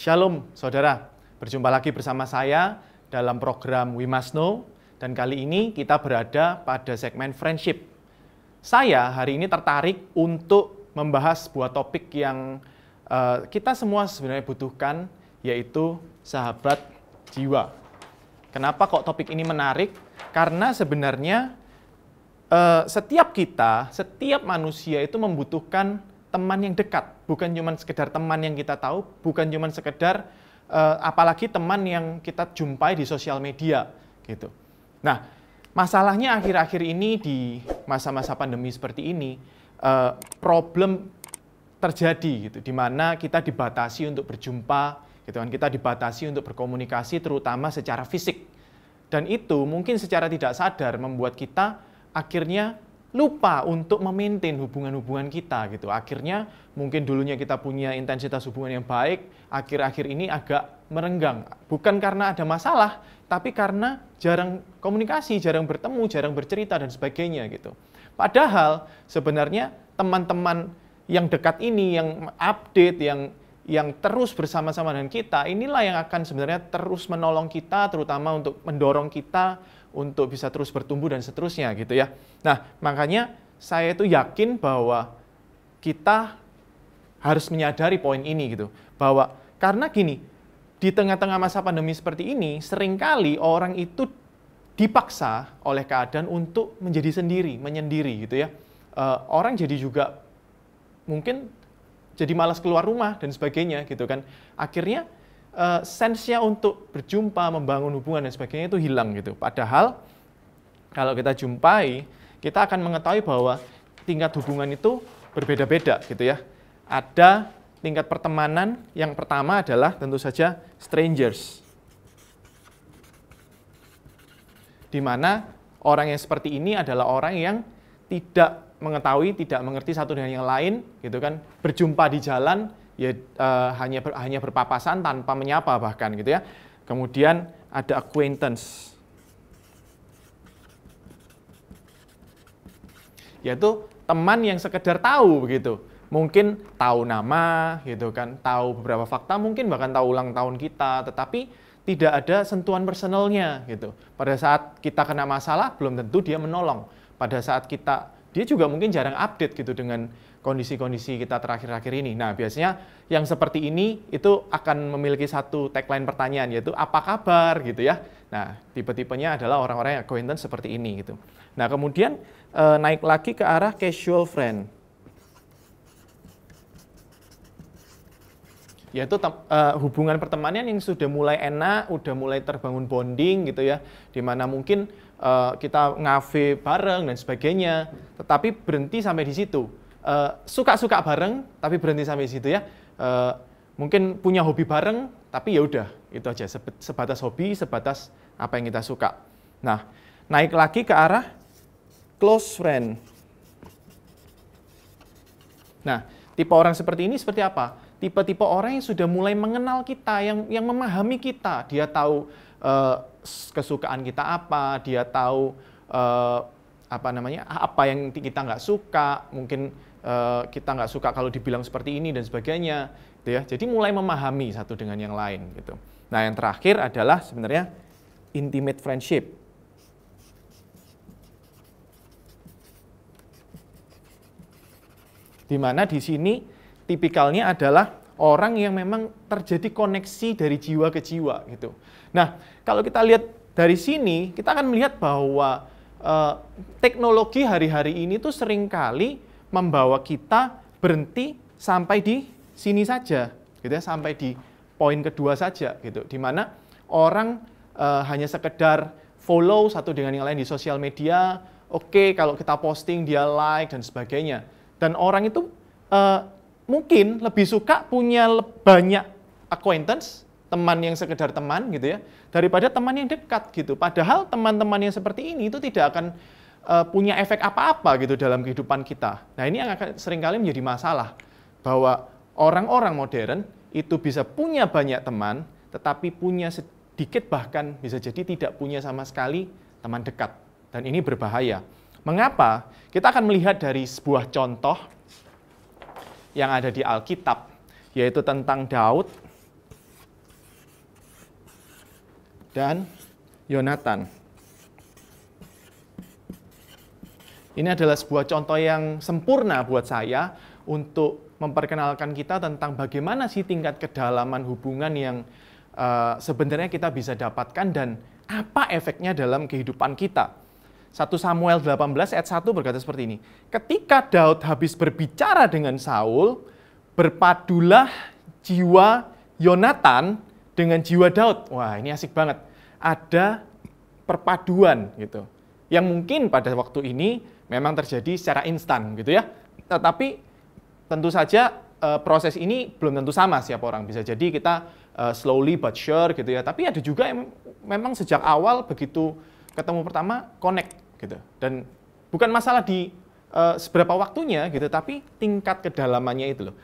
Shalom saudara, berjumpa lagi bersama saya dalam program We Must Know, dan kali ini kita berada pada segmen friendship. Saya hari ini tertarik untuk membahas sebuah topik yang kita semua sebenarnya butuhkan, yaitu sahabat jiwa. Kenapa kok topik ini menarik? Karena sebenarnya setiap manusia itu membutuhkan teman yang dekat, bukan cuma sekedar teman yang kita tahu, bukan cuma sekedar apalagi teman yang kita jumpai di sosial media gitu. Nah, masalahnya akhir-akhir ini di masa-masa pandemi seperti ini, problem terjadi gitu, di mana kita dibatasi untuk berjumpa, gitu kan, kita dibatasi untuk berkomunikasi terutama secara fisik. Dan itu mungkin secara tidak sadar membuat kita akhirnya lupa untuk memaintain hubungan-hubungan kita gitu. Akhirnya mungkin dulunya kita punya intensitas hubungan yang baik, akhir-akhir ini agak merenggang. Bukan karena ada masalah, tapi karena jarang komunikasi, jarang bertemu, jarang bercerita dan sebagainya gitu. Padahal sebenarnya teman-teman yang dekat ini, yang update, yang terus bersama-sama dengan kita, inilah yang akan sebenarnya terus menolong kita, terutama untuk mendorong kita untuk bisa terus bertumbuh dan seterusnya gitu ya. Nah, makanya saya itu yakin bahwa kita harus menyadari poin ini gitu. Bahwa karena gini, di tengah-tengah masa pandemi seperti ini, seringkali orang itu dipaksa oleh keadaan untuk menjadi sendiri, menyendiri gitu ya. Orang jadi juga mungkin jadi malas keluar rumah dan sebagainya gitu kan. Akhirnya sense-nya untuk berjumpa, membangun hubungan dan sebagainya itu hilang gitu. Padahal kalau kita jumpai, kita akan mengetahui bahwa tingkat hubungan itu berbeda-beda gitu ya. Ada tingkat pertemanan, yang pertama adalah tentu saja strangers. Di mana orang yang seperti ini adalah orang yang tidak mengetahui, tidak mengerti satu dengan yang lain gitu kan. Berjumpa di jalan ya hanya berpapasan tanpa menyapa bahkan gitu ya. Kemudian ada acquaintance, yaitu teman yang sekedar tahu begitu. Mungkin tahu nama gitu kan, tahu beberapa fakta, mungkin bahkan tahu ulang tahun kita, tetapi tidak ada sentuhan personalnya gitu. Pada saat kita kena masalah belum tentu dia menolong. Pada saat dia juga mungkin jarang update gitu dengan kondisi-kondisi kita terakhir-akhir ini. Nah, biasanya yang seperti ini itu akan memiliki satu tagline pertanyaan, yaitu apa kabar gitu ya. Nah, tipe-tipenya adalah orang-orang yang acquaintance seperti ini gitu. Nah, kemudian naik lagi ke arah casual friend, yaitu hubungan pertemanan yang sudah mulai enak, udah mulai terbangun bonding gitu ya, dimana mungkin kita ngafe bareng dan sebagainya, tetapi berhenti sampai di situ. Suka-suka bareng, tapi berhenti sampai di situ ya. Mungkin punya hobi bareng, tapi ya udah itu aja, sebatas hobi, sebatas apa yang kita suka. Nah, naik lagi ke arah close friend. Nah, tipe orang seperti ini seperti apa? Tipe-tipe orang yang sudah mulai mengenal kita, yang memahami kita. Dia tahu kesukaan kita apa, dia tahu apa yang kita nggak suka, mungkin kita nggak suka kalau dibilang seperti ini dan sebagainya, gitu ya. Jadi mulai memahami satu dengan yang lain, gitu. Nah, yang terakhir adalah sebenarnya intimate friendship. Di mana di sini tipikalnya adalah orang yang memang terjadi koneksi dari jiwa ke jiwa, gitu. Nah, kalau kita lihat dari sini, kita akan melihat bahwa teknologi hari-hari ini tuh seringkali membawa kita berhenti sampai di sini saja, gitu ya, sampai di poin kedua saja, gitu. Di mana orang hanya sekedar follow satu dengan yang lain di sosial media, oke, kalau kita posting dia like dan sebagainya. Dan orang itu mungkin lebih suka punya banyak acquaintance, teman yang sekedar teman gitu ya, daripada teman yang dekat gitu. Padahal teman-teman yang seperti ini itu tidak akan punya efek apa-apa gitu dalam kehidupan kita. Nah, ini yang akan seringkali menjadi masalah, bahwa orang-orang modern itu bisa punya banyak teman, tetapi punya sedikit, bahkan bisa jadi tidak punya sama sekali teman dekat. Dan ini berbahaya. Mengapa? Kita akan melihat dari sebuah contoh yang ada di Alkitab, yaitu tentang Daud dan Yonatan. Ini adalah sebuah contoh yang sempurna buat saya untuk memperkenalkan kita tentang bagaimana sih tingkat kedalaman hubungan yang sebenarnya kita bisa dapatkan dan apa efeknya dalam kehidupan kita. 1 Samuel 18 ayat 1 berkata seperti ini. Ketika Daud habis berbicara dengan Saul, berpadulah jiwa Yonatan dengan jiwa Daud. Wah, ini asik banget. Ada perpaduan gitu. Yang mungkin pada waktu ini memang terjadi secara instan gitu ya. Tetapi tentu saja proses ini belum tentu sama setiap orang. Bisa jadi kita slowly but sure gitu ya. Tapi ada juga yang memang sejak awal begitu ketemu pertama connect gitu. Dan bukan masalah di seberapa waktunya gitu, tapi tingkat kedalamannya itu loh.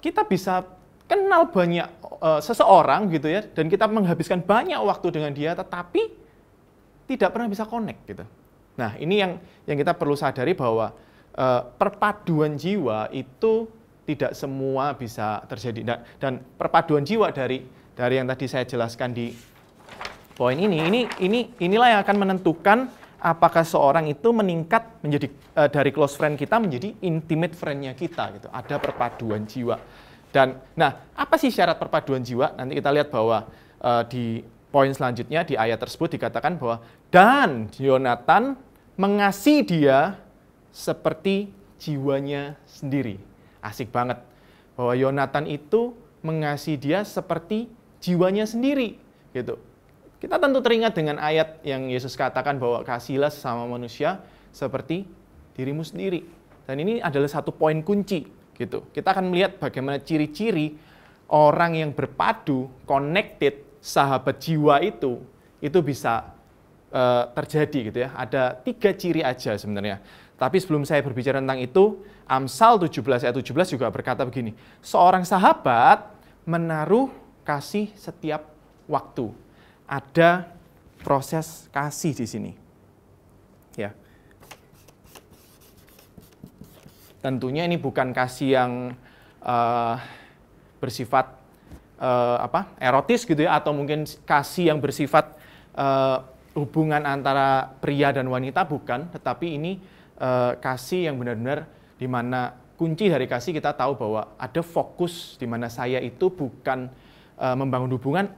Kita bisa kenal banyak seseorang gitu ya, dan kita menghabiskan banyak waktu dengan dia, tetapi tidak pernah bisa connect gitu. Nah, ini yang kita perlu sadari bahwa perpaduan jiwa itu tidak semua bisa terjadi. Dan perpaduan jiwa dari yang tadi saya jelaskan di poin inilah yang akan menentukan apakah seorang itu meningkat menjadi dari close friend kita menjadi intimate friend-nya kita gitu. Ada perpaduan jiwa. Dan nah, apa sih syarat perpaduan jiwa? Nanti kita lihat bahwa di poin selanjutnya di ayat tersebut dikatakan bahwa dan Yonatan mengasihi dia seperti jiwanya sendiri. Asik banget. Bahwa Yonatan itu mengasihi dia seperti jiwanya sendiri gitu. Kita tentu teringat dengan ayat yang Yesus katakan bahwa kasihilah sesama manusia seperti dirimu sendiri. Dan ini adalah satu poin kunci gitu. Kita akan melihat bagaimana ciri-ciri orang yang berpadu, connected, sahabat jiwa itu bisa terjadi gitu ya. Ada 3 ciri aja sebenarnya. Tapi sebelum saya berbicara tentang itu, Amsal 17 ayat 17 juga berkata begini. Seorang sahabat menaruh kasih setiap waktu. Ada proses kasih di sini. Ya. Tentunya ini bukan kasih yang bersifat erotis gitu ya, atau mungkin kasih yang bersifat hubungan antara pria dan wanita, bukan, tetapi ini kasih yang benar-benar di mana kunci dari kasih kita tahu bahwa ada fokus di mana saya itu bukan membangun hubungan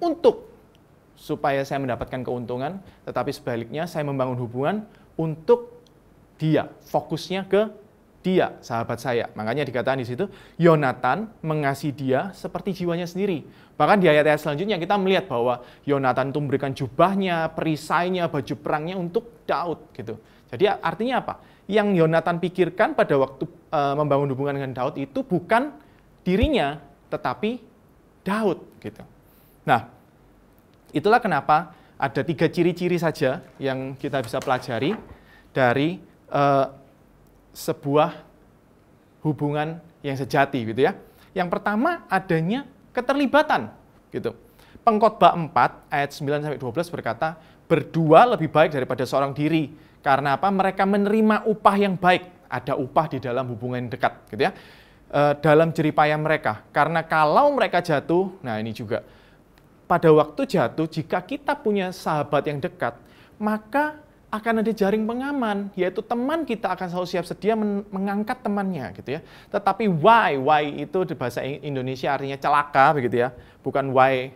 supaya saya mendapatkan keuntungan, tetapi sebaliknya saya membangun hubungan untuk dia, fokusnya ke dia, sahabat saya. Makanya dikatakan di situ, Yonatan mengasihi dia seperti jiwanya sendiri. Bahkan di ayat-ayat selanjutnya kita melihat bahwa Yonatan itu memberikan jubahnya, perisainya, baju perangnya untuk Daud gitu. Jadi artinya apa? Yang Yonatan pikirkan pada waktu membangun hubungan dengan Daud itu bukan dirinya, tetapi Daud gitu. Nah, itulah kenapa ada 3 ciri-ciri saja yang kita bisa pelajari dari sebuah hubungan yang sejati gitu ya. Yang pertama adanya keterlibatan gitu. Pengkhotbah 4 ayat 9 sampai 12 berkata, berdua lebih baik daripada seorang diri. Karena apa? Mereka menerima upah yang baik. Ada upah di dalam hubungan yang dekat gitu ya. Dalam jeripaya mereka. Karena kalau mereka jatuh, nah ini juga pada waktu jatuh, jika kita punya sahabat yang dekat, maka akan ada jaring pengaman, yaitu teman kita akan selalu siap sedia mengangkat temannya, gitu ya. Tetapi why itu di bahasa Indonesia artinya celaka, begitu ya. Bukan why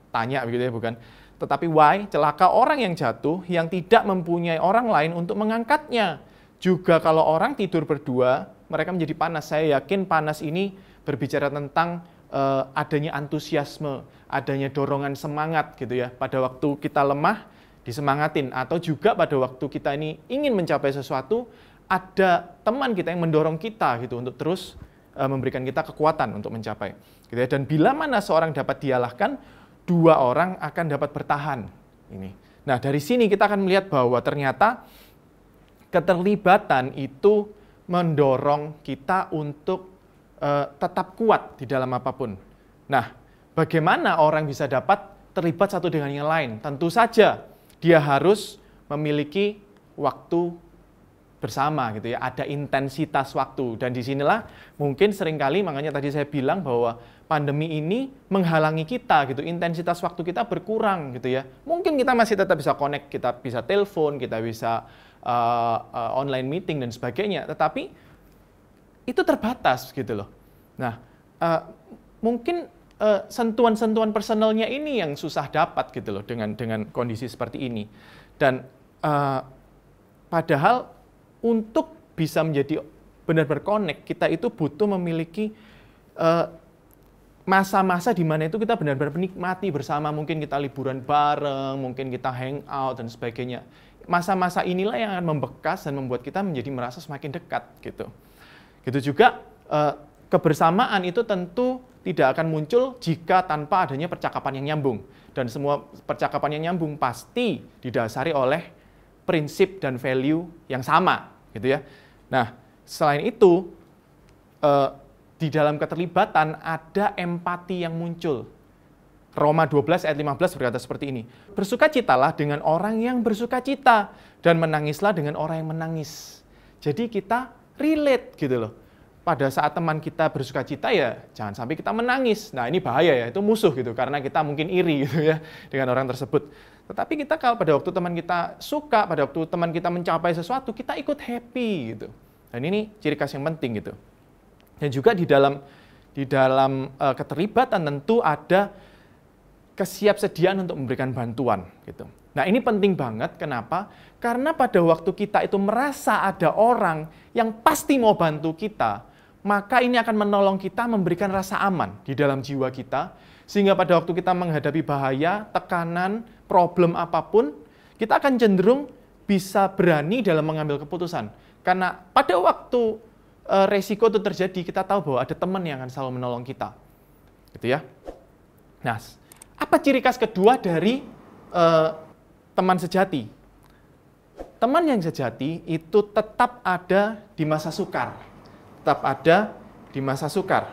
tanya, begitu ya, bukan. Tetapi why, celaka orang yang jatuh, yang tidak mempunyai orang lain untuk mengangkatnya. Juga kalau orang tidur berdua, mereka menjadi panas. Saya yakin panas ini berbicara tentang adanya antusiasme, adanya dorongan semangat gitu ya. Pada waktu kita lemah, disemangatin. Atau juga pada waktu kita ini ingin mencapai sesuatu, ada teman kita yang mendorong kita gitu untuk terus memberikan kita kekuatan untuk mencapai. Gitu ya. Dan bila mana seorang dapat dialahkan, 2 orang akan dapat bertahan. Ini. Nah, dari sini kita akan melihat bahwa ternyata keterlibatan itu mendorong kita untuk tetap kuat di dalam apapun. Nah, bagaimana orang bisa dapat terlibat satu dengan yang lain? Tentu saja dia harus memiliki waktu bersama gitu ya, ada intensitas waktu. Dan disinilah mungkin seringkali, makanya tadi saya bilang bahwa pandemi ini menghalangi kita gitu, intensitas waktu kita berkurang gitu ya. Mungkin kita masih tetap bisa connect, kita bisa telepon, kita bisa online meeting dan sebagainya, tetapi itu terbatas gitu loh. Nah, mungkin sentuhan-sentuhan personalnya ini yang susah dapat gitu loh dengan kondisi seperti ini. Dan padahal untuk bisa menjadi benar-benar connect, kita itu butuh memiliki masa-masa di mana itu kita benar-benar menikmati bersama, mungkin kita liburan bareng, mungkin kita hangout dan sebagainya. Masa-masa inilah yang akan membekas dan membuat kita menjadi merasa semakin dekat gitu. Gitu juga kebersamaan itu tentu tidak akan muncul jika tanpa adanya percakapan yang nyambung. Dan semua percakapan yang nyambung pasti didasari oleh prinsip dan value yang sama gitu ya. Nah, selain itu di dalam keterlibatan ada empati yang muncul. Roma 12 ayat 15 berkata seperti ini. Bersukacitalah dengan orang yang bersukacita dan menangislah dengan orang yang menangis. Jadi kita relate gitu loh. Pada saat teman kita bersukacita ya jangan sampai kita menangis. Nah, ini bahaya ya, itu musuh gitu karena kita mungkin iri gitu ya dengan orang tersebut. Tetapi kita kalau pada waktu teman kita suka, pada waktu teman kita mencapai sesuatu, kita ikut happy gitu. Dan ini ciri khas yang penting gitu. Dan juga di dalam keterlibatan tentu ada kesiapsediaan untuk memberikan bantuan gitu. Nah, ini penting banget. Kenapa? Karena pada waktu kita itu merasa ada orang yang pasti mau bantu kita, maka ini akan menolong kita memberikan rasa aman di dalam jiwa kita, sehingga pada waktu kita menghadapi bahaya, tekanan, problem apapun, kita akan cenderung bisa berani dalam mengambil keputusan. Karena pada waktu resiko itu terjadi, kita tahu bahwa ada teman yang akan selalu menolong kita. Gitu ya. Nah, apa ciri khas kedua dari teman sejati? Teman yang sejati itu tetap ada di masa sukar. Tetap ada di masa sukar.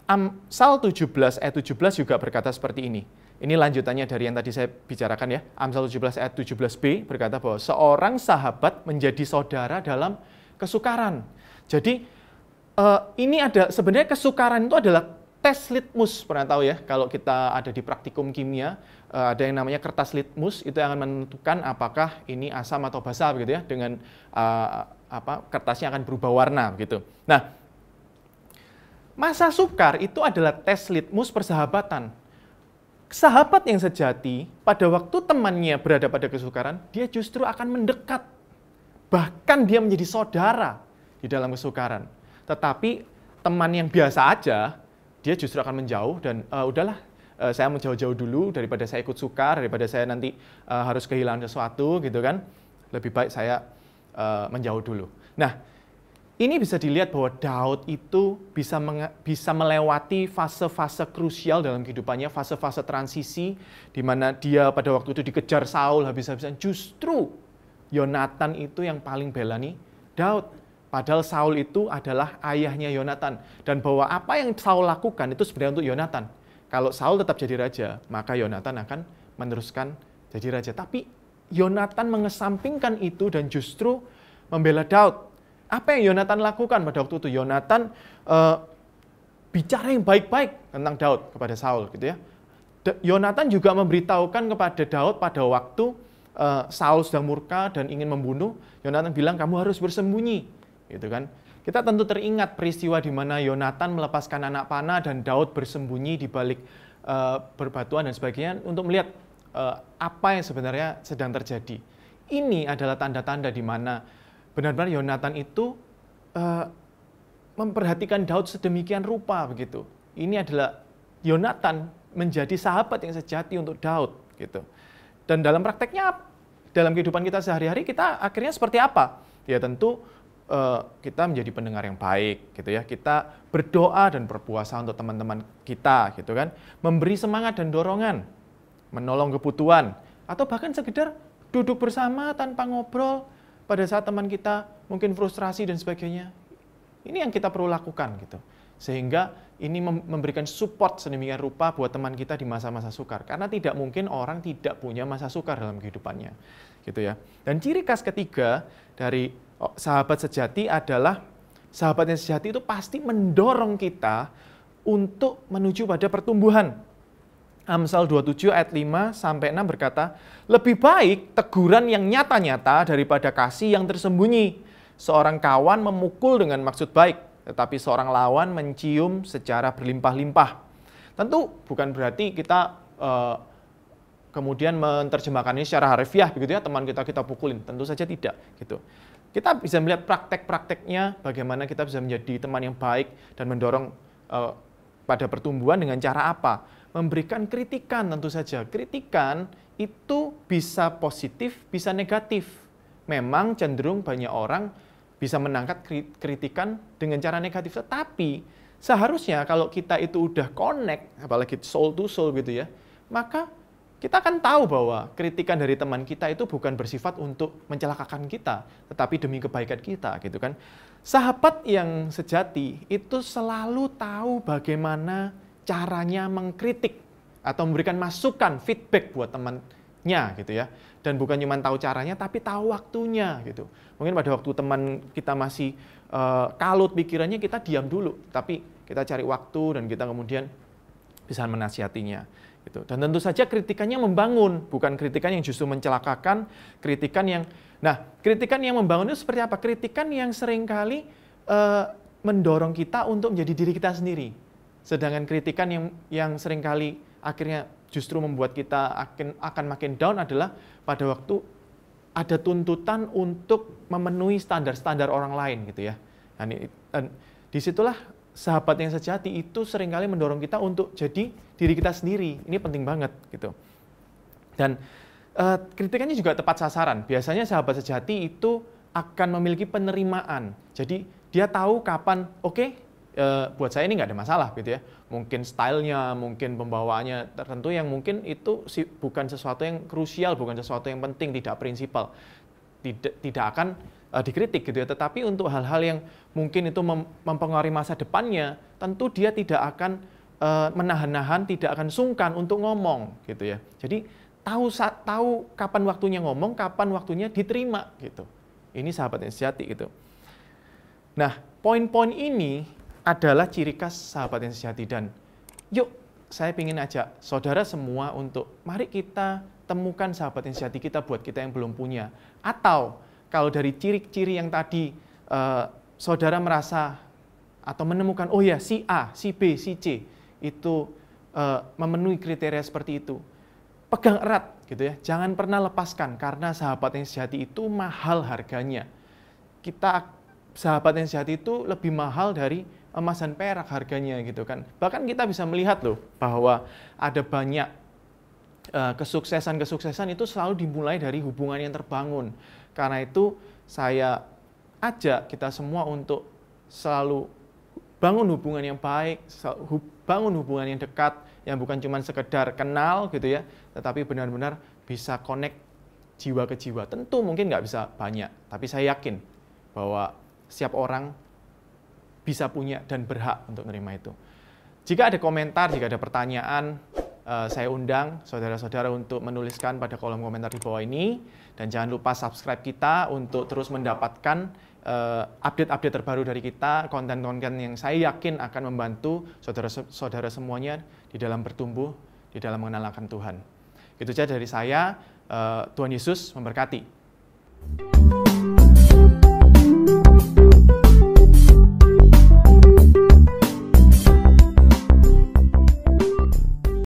Amsal 17 ayat 17 juga berkata seperti ini. Ini lanjutannya dari yang tadi saya bicarakan ya. Amsal 17 ayat 17b berkata bahwa seorang sahabat menjadi saudara dalam kesukaran. Jadi ini ada sebenarnya kesukaran itu adalah tes litmus, pernah tahu ya, kalau kita ada di praktikum kimia, ada yang namanya kertas litmus, itu yang akan menentukan apakah ini asam atau basa begitu ya, dengan kertasnya akan berubah warna begitu. Nah, masa sukar itu adalah tes litmus persahabatan. Sahabat yang sejati, pada waktu temannya berada pada kesukaran, dia justru akan mendekat. Bahkan dia menjadi saudara di dalam kesukaran. Tetapi teman yang biasa aja, dia justru akan menjauh dan udahlah, saya mau jauh-jauh dulu daripada saya ikut sukar, daripada saya nanti harus kehilangan sesuatu gitu kan. Lebih baik saya menjauh dulu. Nah, ini bisa dilihat bahwa Daud itu bisa melewati fase-fase krusial dalam kehidupannya, fase-fase transisi di mana dia pada waktu itu dikejar Saul habis-habisan. Justru Yonatan itu yang paling belani Daud. Padahal Saul itu adalah ayahnya Yonatan. Dan bahwa apa yang Saul lakukan itu sebenarnya untuk Yonatan. Kalau Saul tetap jadi raja, maka Yonatan akan meneruskan jadi raja. Tapi Yonatan mengesampingkan itu dan justru membela Daud. Apa yang Yonatan lakukan pada waktu itu? Yonatan bicara yang baik-baik tentang Daud kepada Saul, gitu ya. Yonatan juga memberitahukan kepada Daud pada waktu Saul sedang murka dan ingin membunuh. Yonatan bilang, kamu harus bersembunyi. Gitu kan. Kita tentu teringat peristiwa di mana Yonatan melepaskan anak panah dan Daud bersembunyi di balik berbatuan dan sebagainya untuk melihat apa yang sebenarnya sedang terjadi. Ini adalah tanda-tanda di mana benar-benar Yonatan itu memperhatikan Daud sedemikian rupa begitu. Ini adalah Yonatan menjadi sahabat yang sejati untuk Daud gitu. Dan dalam prakteknya, dalam kehidupan kita sehari-hari, kita akhirnya seperti apa? Ya tentu kita menjadi pendengar yang baik gitu ya. Kita berdoa dan berpuasa untuk teman-teman kita gitu kan. Memberi semangat dan dorongan, menolong kebutuhan, atau bahkan sekedar duduk bersama tanpa ngobrol pada saat teman kita mungkin frustrasi dan sebagainya. Ini yang kita perlu lakukan gitu. Sehingga ini memberikan support sedemikian rupa buat teman kita di masa-masa sukar. Karena tidak mungkin orang tidak punya masa sukar dalam kehidupannya. Gitu ya. Dan ciri khas ketiga dari sahabat sejati adalah sahabat yang sejati itu pasti mendorong kita untuk menuju pada pertumbuhan. Amsal 27 ayat 5 sampai 6 berkata, lebih baik teguran yang nyata-nyata daripada kasih yang tersembunyi. Seorang kawan memukul dengan maksud baik, tetapi seorang lawan mencium secara berlimpah-limpah. Tentu bukan berarti kita kemudian menerjemahkan ini secara harfiah begitu ya, teman kita pukulin. Tentu saja tidak gitu. Kita bisa melihat praktek-prakteknya bagaimana kita bisa menjadi teman yang baik dan mendorong pada pertumbuhan dengan cara apa? Memberikan kritikan tentu saja. Kritikan itu bisa positif, bisa negatif. Memang cenderung banyak orang bisa menangkap kritikan dengan cara negatif. Tetapi seharusnya kalau kita itu udah connect, apalagi soul to soul gitu ya, maka kita akan tahu bahwa kritikan dari teman kita itu bukan bersifat untuk mencelakakan kita, tetapi demi kebaikan kita gitu kan. Sahabat yang sejati itu selalu tahu bagaimana caranya mengkritik atau memberikan masukan, feedback buat temannya gitu ya. Dan bukan cuma tahu caranya, tapi tahu waktunya gitu. Mungkin pada waktu teman kita masih kalut pikirannya, kita diam dulu. Tapi kita cari waktu dan kita kemudian bisa menasihatinya. Gitu. Dan tentu saja kritikannya membangun, bukan kritikan yang justru mencelakakan, kritikan yang membangun itu seperti apa? Kritikan yang seringkali mendorong kita untuk menjadi diri kita sendiri. Sedangkan kritikan yang seringkali akhirnya justru membuat kita akan makin down adalah pada waktu ada tuntutan untuk memenuhi standar-standar orang lain gitu ya. Dan disitulah sahabat yang sejati itu seringkali mendorong kita untuk jadi diri kita sendiri. Ini penting banget gitu. Dan kritikannya juga tepat sasaran. Biasanya sahabat sejati itu akan memiliki penerimaan. Jadi dia tahu kapan, buat saya ini nggak ada masalah gitu ya. Mungkin stylenya, mungkin pembawaannya tertentu yang mungkin itu bukan sesuatu yang krusial, bukan sesuatu yang penting, tidak prinsipal. Tidak akan dikritik gitu ya. Tetapi untuk hal-hal yang mungkin itu mempengaruhi masa depannya, tentu dia tidak akan menahan-nahan, tidak akan sungkan untuk ngomong gitu ya. Jadi tahu kapan waktunya ngomong, kapan waktunya diterima gitu. Ini sahabat yang sejati gitu. Nah, poin-poin ini adalah ciri khas sahabat yang sejati. Dan yuk, saya ingin ajak saudara semua untuk mari kita temukan sahabat yang sejati kita buat kita yang belum punya. Atau kalau dari ciri-ciri yang tadi saudara merasa atau menemukan, oh ya si A, si B, si C itu memenuhi kriteria seperti itu. Pegang erat gitu ya, jangan pernah lepaskan karena sahabat yang sejati itu mahal harganya. Sahabat yang sejati itu lebih mahal dari emas dan perak harganya gitu kan. Bahkan kita bisa melihat loh bahwa ada banyak kesuksesan itu selalu dimulai dari hubungan yang terbangun. Karena itu saya ajak kita semua untuk selalu bangun hubungan yang baik, bangun hubungan yang dekat, yang bukan cuma sekedar kenal gitu ya, tetapi benar-benar bisa connect jiwa ke jiwa. Tentu mungkin nggak bisa banyak, tapi saya yakin bahwa setiap orang bisa punya dan berhak untuk menerima itu. Jika ada komentar, jika ada pertanyaan, saya undang saudara-saudara untuk menuliskan pada kolom komentar di bawah ini. Dan jangan lupa subscribe kita untuk terus mendapatkan update-update terbaru dari kita, konten-konten yang saya yakin akan membantu saudara-saudara semuanya di dalam bertumbuh, di dalam mengenal akan Tuhan. Itu saja dari saya, Tuhan Yesus memberkati.